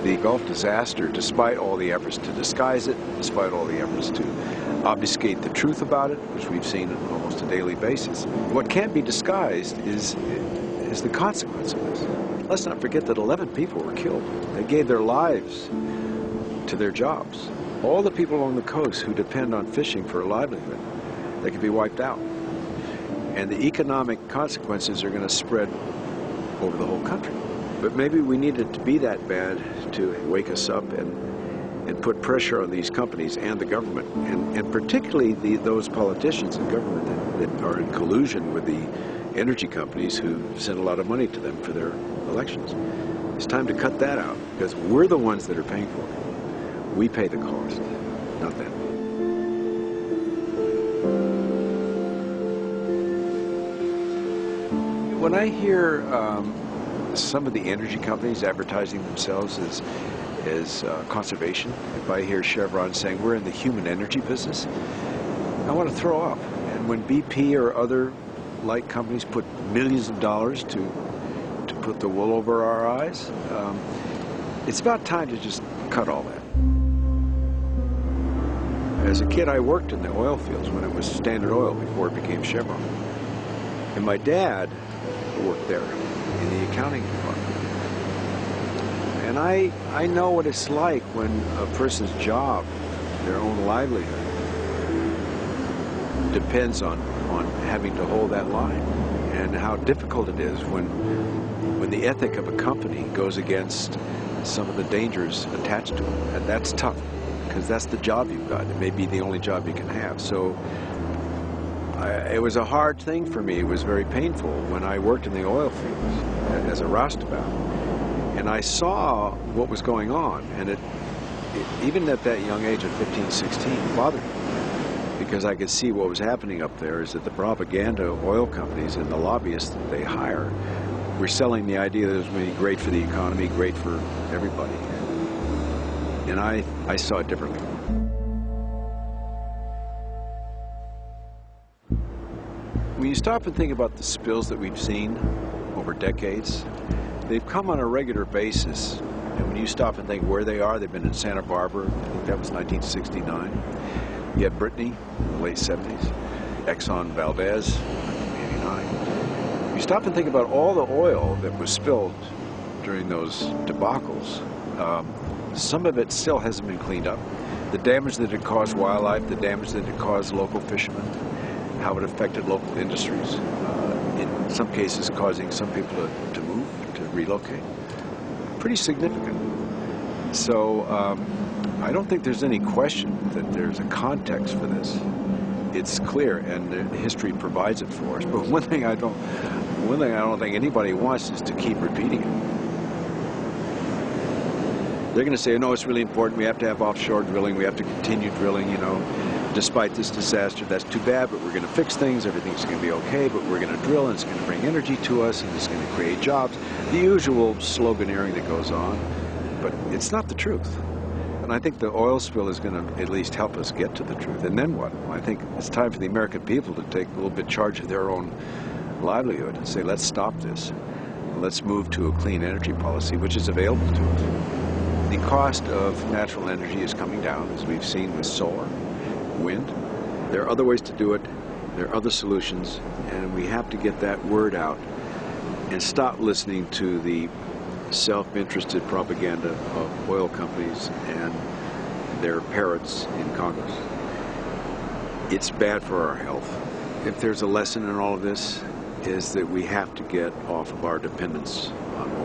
The Gulf disaster, despite all the efforts to disguise it, despite all the efforts to obfuscate the truth about it, which we've seen on almost a daily basis, what can't be disguised is the consequence of this. Let's not forget that 11 people were killed. They gave their lives to their jobs. All the people along the coast who depend on fishing for a livelihood, they could be wiped out. And the economic consequences are going to spread over the whole country. But maybe we need it to be that bad to wake us up and put pressure on these companies and the government, and particularly those politicians in government that are in collusion with the energy companies who send a lot of money to them for their elections. It's time to cut that out, because we're the ones that are paying for it. We pay the cost, not them. When I hear some of the energy companies advertising themselves as conservation, if I hear Chevron saying we're in the human energy business, I want to throw up. And when BP or other like companies put millions of dollars to put the wool over our eyes, it's about time to just cut all that. As a kid, I worked in the oil fields when it was Standard Oil before it became Chevron. And my dad worked there in the accounting department. And I know what it's like when a person's job, their own livelihood, depends on having to hold that line, and how difficult it is when the ethic of a company goes against some of the dangers attached to it. And that's tough, because that's the job you've got. It may be the only job you can have. So it was a hard thing for me. It was very painful when I worked in the oil fields as a roustabout. And I saw what was going on. And even at that young age of 15, 16, it bothered me. Because I could see what was happening up there is that the propaganda oil companies and the lobbyists that they hire were selling the idea that it was going to be great for the economy, great for everybody. And I saw it differently. When you stop and think about the spills that we've seen over decades, they've come on a regular basis. And when you stop and think where they are, they've been in Santa Barbara. I think that was 1969. You had Brittany in the late 70s, Exxon Valdez, 1989. You stop and think about all the oil that was spilled during those debacles. Some of it still hasn't been cleaned up. The damage that it caused wildlife, the damage that it caused local fishermen, how it affected local industries, in some cases causing some people to move, to relocate. Pretty significant. So I don't think there's any question that there's a context for this. It's clear, and history provides it for us. But one thing I don't think anybody wants is to keep repeating it. They're going to say, no, it's really important. We have to have offshore drilling. We have to continue drilling, you know, despite this disaster. That's too bad, but we're going to fix things. Everything's going to be okay, but we're going to drill, and it's going to bring energy to us, and it's going to create jobs. The usual sloganeering that goes on, but it's not the truth. And I think the oil spill is going to at least help us get to the truth. And then what? I think it's time for the American people to take a little bit charge of their own livelihood and say, let's stop this. Let's move to a clean energy policy, which is available to us. The cost of natural energy is coming down, as we've seen with solar, wind. There are other ways to do it. There are other solutions. And we have to get that word out and stop listening to the self-interested propaganda of oil companies and their parrots in Congress. It's bad for our health. If there's a lesson in all of this, is that we have to get off of our dependence on oil.